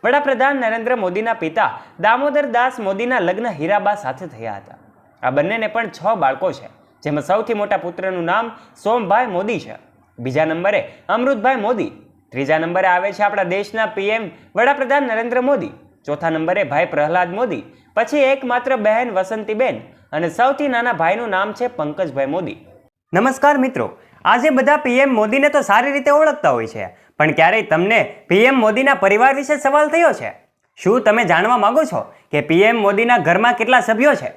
વડાપ્રધાન નરેન્દ્ર મોદીના પિતા દામોદર દાસ મોદીના લગ્ન હીરાબા સાથે થયા હતા. આ બંનેને પણ 6 બાળકો છે, જેમાં સૌથી મોટા પુત્રનું નામ સોમભાઈ મોદી છે. બીજા નંબરે અમૃતભાઈ મોદી. ત્રીજા નંબરે આવે છે આપણા દેશના પીએમ વડાપ્રધાન નરેન્દ્ર મોદી. ચોથા નંબરે ભાઈ પ્રહલાદ મોદી. પછી એકમાત્ર બહેન વસંતીબેન અને સૌથી નાના ભાઈનું નામ છે પંકજભાઈ મોદી. નમસ્કાર મિત્રો, આજે બધા પીએમ મોદીને તો સારી રીતે ઓળખતા હોય છે, પણ ક્યારેય તમને પીએમ મોદીના પરિવાર વિશે સવાલ થયો છે? શું તમે જાણવા માંગો છો કે પીએમ મોદીના ઘરમાં કેટલા સભ્યો છે?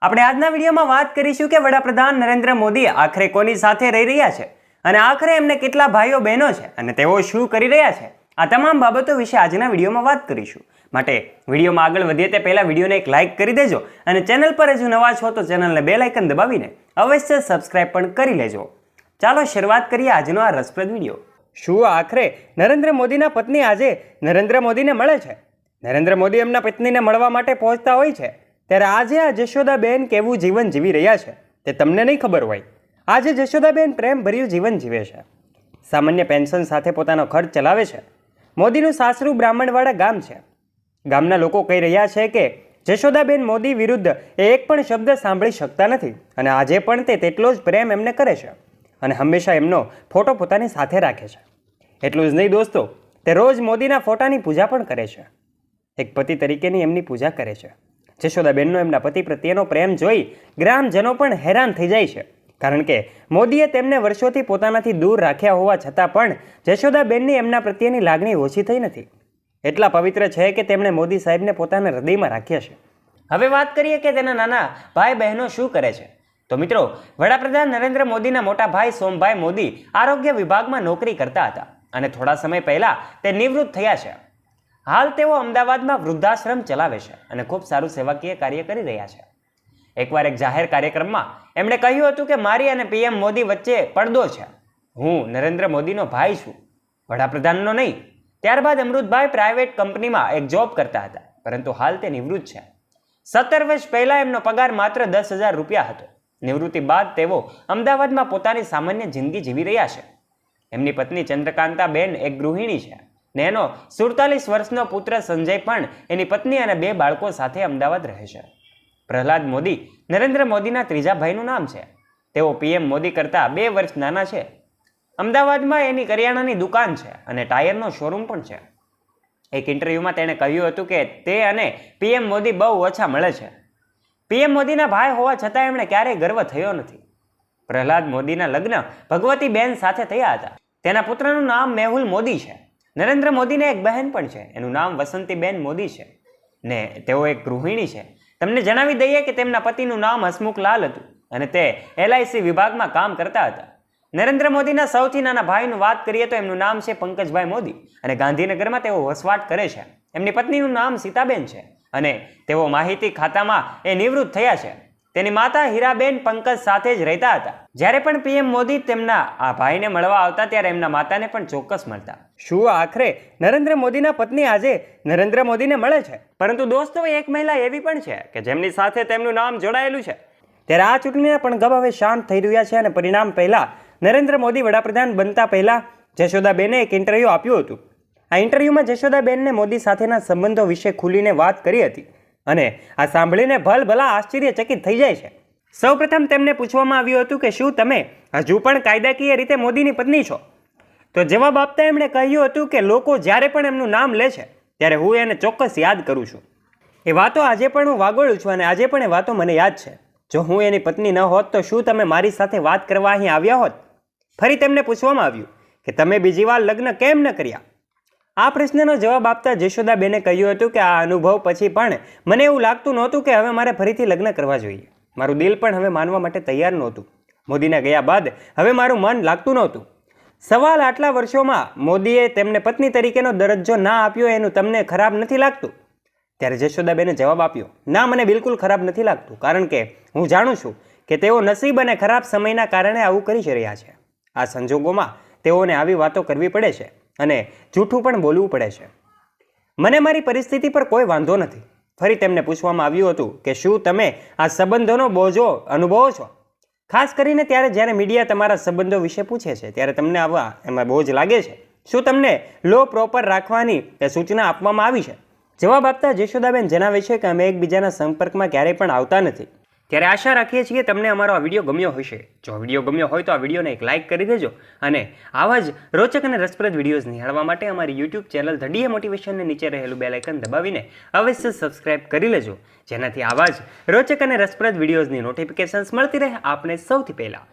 આપણે આજના વિડીયોમાં વાત કરીશું કે વડાપ્રધાન નરેન્દ્ર મોદી આખરે કોની સાથે રહી રહ્યા છે અને આખરે એમને કેટલા ભાઈઓ બહેનો છે અને તેઓ શું કરી રહ્યા છે. આ તમામ બાબતો વિશે આજના વિડીયોમાં વાત કરીશું. માટે વિડીયોમાં આગળ વધીએ તે પહેલા વિડીયોને એક લાઇક કરી દેજો અને ચેનલ પર હજુ નવા છો તો ચેનલને બેલ આઇકન દબાવીને અવશ્ય સબસ્ક્રાઇબ પણ કરી લેજો. ચાલો શરૂઆત કરીએ આજનો આ રસપ્રદ વિડીયો. શું આખરે નરેન્દ્ર મોદીના પત્ની આજે નરેન્દ્ર મોદીને મળે છે? નરેન્દ્ર મોદી એમના પત્નીને મળવા માટે પહોંચતા હોય છે, ત્યારે આજે આ જશોદાબેન કેવું જીવન જીવી રહ્યા છે તે તમને નહીં ખબર હોય. આજે જશોદાબેન પ્રેમભર્યું જીવન જીવે છે. સામાન્ય પેન્શન સાથે પોતાનો ખર્ચ ચલાવે છે. મોદીનું સાસરું બ્રાહ્મણવાડા ગામ છે. ગામના લોકો કહી રહ્યા છે કે જશોદાબેન મોદી વિરુદ્ધ એક પણ શબ્દ સાંભળી શકતા નથી અને આજે પણ તે તેટલો જ પ્રેમ એમને કરે છે અને હંમેશા એમનો ફોટો પોતાની સાથે રાખે છે. એટલું જ નહીં દોસ્તો, તે રોજ મોદીના ફોટાની પૂજા પણ કરે છે. એક પતિ તરીકેની એમની પૂજા કરે છે. જશોદાબેનનો એમના પતિ પ્રત્યેનો પ્રેમ જોઈ ગ્રામજનો પણ હેરાન થઈ જાય છે, કારણ કે મોદીએ તેમને વર્ષોથી પોતાનાથી દૂર રાખ્યા હોવા છતાં પણ જશોદાબેનની એમના પ્રત્યેની લાગણી ઓછી થઈ નથી. એટલા પવિત્ર છે કે તેમણે મોદી સાહેબને પોતાના હૃદયમાં રાખ્યા છે. હવે વાત કરીએ કે તેના નાના ભાઈ બહેનો શું કરે છે. તો મિત્રો, વડાપ્રધાન નરેન્દ્ર મોદીના મોટા ભાઈ સોમભાઈ મોદી આરોગ્ય વિભાગમાં નોકરી કરતા હતા અને થોડા સમય પહેલા તે નિવૃત્ત થયા છે. હાલ તેઓ અમદાવાદમાં વૃદ્ધાશ્રમ ચલાવે છે અને ખૂબ સારું સેવાકીય કાર્ય કરી રહ્યા છે. એકવાર એક જાહેર કાર્યક્રમમાં એમણે કહ્યું હતું કે મારી અને પીએમ મોદી વચ્ચે પડદો છે. હું નરેન્દ્ર મોદીનો ભાઈ છું, વડાપ્રધાનનો નહીં. ત્યારબાદ અમૃતભાઈ પ્રાઇવેટ કંપનીમાં એક જોબ કરતા હતા, પરંતુ હાલ તે નિવૃત્ત છે. 17 વર્ષ પહેલા એમનો પગાર માત્ર 10,000 રૂપિયા હતો. નિવૃત્તિ બાદ તેઓ અમદાવાદમાં પોતાની સામાન્ય જિંદગી જીવી રહ્યા છે. એમની પત્ની ચંદ્રકાંતાબેન એક ગૃહિણી છે ને એનો 47 વર્ષનો પુત્ર સંજય પણ એની પત્ની અને 2 બાળકો સાથે અમદાવાદ રહે છે. પ્રહલાદ મોદી નરેન્દ્ર મોદીના ત્રીજા ભાઈનું નામ છે. તેઓ પીએમ મોદી કરતાં 2 વર્ષ નાના છે. અમદાવાદમાં એની કરિયાણાની દુકાન છે અને ટાયરનો શોરૂમ પણ છે. એક ઇન્ટરવ્યુમાં તેણે કહ્યું હતું કે તે અને પીએમ મોદી બહુ ઓછા મળે છે. પીએમ મોદીના ભાઈ હોવા છતાં એમણે ક્યારેય ગર્વ થયો નથી. પ્રહલાદ મોદીના લગ્ન ભગવતીબેન સાથે થયા હતા. તેના પુત્રનું નામ મેહુલ મોદી છે. નરેન્દ્ર મોદીને એક બહેન પણ છે, એનું નામ વસંતીબેન મોદી છે ને તેઓ એક ગૃહિણી છે. તમને જણાવી દઈએ કે તેમના પતિનું નામ હસમુખલાલ હતું અને તે LIC વિભાગમાં કામ કરતા હતા. નરેન્દ્ર મોદીના સૌથી નાના ભાઈનું વાત કરીએ તો એમનું નામ છે પંકજભાઈ મોદી અને ગાંધીનગરમાં તેઓ વસવાટ કરે છે. એમની પત્નીનું નામ સીતાબેન છે અને તેઓ માહિતી ખાતામાં નિવૃત્ત થયા છે. તેની માતા હીરાબેન પંકજ સાથે જ રહેતા હતા. જ્યારે પણ પીએમ મોદી તેમના આ ભાઈને મળવા આવતા ત્યારે એમના માતાને પણ ચોક્કસ મળતા. શું આખરે નરેન્દ્ર મોદીના પત્ની આજે નરેન્દ્ર મોદીને મળે છે? પરંતુ દોસ્તો, એક મહિલા એવી પણ છે કે જેમની સાથે તેમનું નામ જોડાયેલું છે. ત્યારે આ ચૂંટણીના પણ ગબ હવે શાંત થઈ રહ્યા છે અને પરિણામ પહેલા નરેન્દ્ર મોદી વડાપ્રધાન બનતા પહેલા જશોદાબેને એક ઇન્ટરવ્યૂ આપ્યું હતું. આ ઇન્ટરવ્યુમાં જશોદાબેનને મોદી સાથેના સંબંધો વિશે ખુલીને વાત કરી હતી અને આ સાંભળીને ભલભલા આશ્ચર્યચકિત થઈ જાય છે. સૌપ્રથમ તેમને પૂછવામાં આવ્યું હતું કે શું તમે હજુ પણ કાયદાકીય રીતે મોદીની પત્ની છો? તો જવાબ આપતા એમણે કહ્યું હતું કે લોકો જ્યારે પણ એમનું નામ લે છે ત્યારે હું એને ચોક્કસ યાદ કરું છું. એ વાતો આજે પણ હું વાગોળું છું અને આજે પણ એ વાતો મને યાદ છે. જો હું એની પત્ની ન હોત તો શું તમે મારી સાથે વાત કરવા અહીં આવ્યા હોત? ફરી તેમને પૂછવામાં આવ્યું કે તમે બીજી વાર લગ્ન કેમ ન કર્યા? આ પ્રશ્નનો જવાબ આપતા જશોદાબેને કહ્યું હતું કે આ અનુભવ પછી પણ મને એવું લાગતું નહોતું કે હવે મારે ફરીથી લગ્ન કરવા જોઈએ. મારું દિલ પણ હવે માનવા માટે તૈયાર નહોતું. મોદીના ગયા બાદ હવે મારું મન લાગતું નહોતું. સવાલ આટલા વર્ષોમાં મોદીએ તેમને પત્ની તરીકેનો દરજ્જો ના આપ્યો એનું તમને ખરાબ નથી લાગતું? ત્યારે જશોદાબેને જવાબ આપ્યો, ના, મને બિલકુલ ખરાબ નથી લાગતું, કારણ કે હું જાણું છું કે તેઓ નસીબ અને ખરાબ સમયના કારણે આવું કરી રહ્યા છે. આ સંજોગોમાં તેઓને આવી વાતો કરવી પડે છે અને જૂઠું પણ બોલવું પડે છે. મને મારી પરિસ્થિતિ પર કોઈ વાંધો નથી. ફરી તેમને પૂછવામાં આવ્યું હતું કે શું તમે આ સંબંધોનો બોજો અનુભવો છો? ખાસ કરીને ત્યારે જ્યારે મીડિયા તમારા સંબંધો વિશે પૂછે છે ત્યારે તમને આવા એમાં બોજ લાગે છે. શું તમને લો પ્રોપર રાખવાની સૂચના આપવામાં આવી છે? જવાબ આપતા જશોદાબેન જણાવે છે કે અમે એકબીજાના સંપર્કમાં ક્યારેય પણ આવતા નથી. ત્યારે આશા રાખીએ છીએ તમને અમારો આ વિડીયો ગમ્યો હશે. જો વિડીયો ગમ્યો હોય તો આ વિડીયોને એક લાઇક કરી દેજો અને આવા જ રોચક અને રસપ્રદ વિડીયોઝ નિહાળવા માટે અમારી યુટ્યુબ ચેનલ ધ ડીએ મોટિવેશનને નીચે રહેલું બેલ આઇકન દબાવીને અવશ્ય સબસ્ક્રાઇબ કરી લેજો, જેનાથી આવા જ રોચક અને રસપ્રદ વિડીયોઝની નોટિફિકેશન્સ મળતી રહે આપને સૌથી પહેલાં.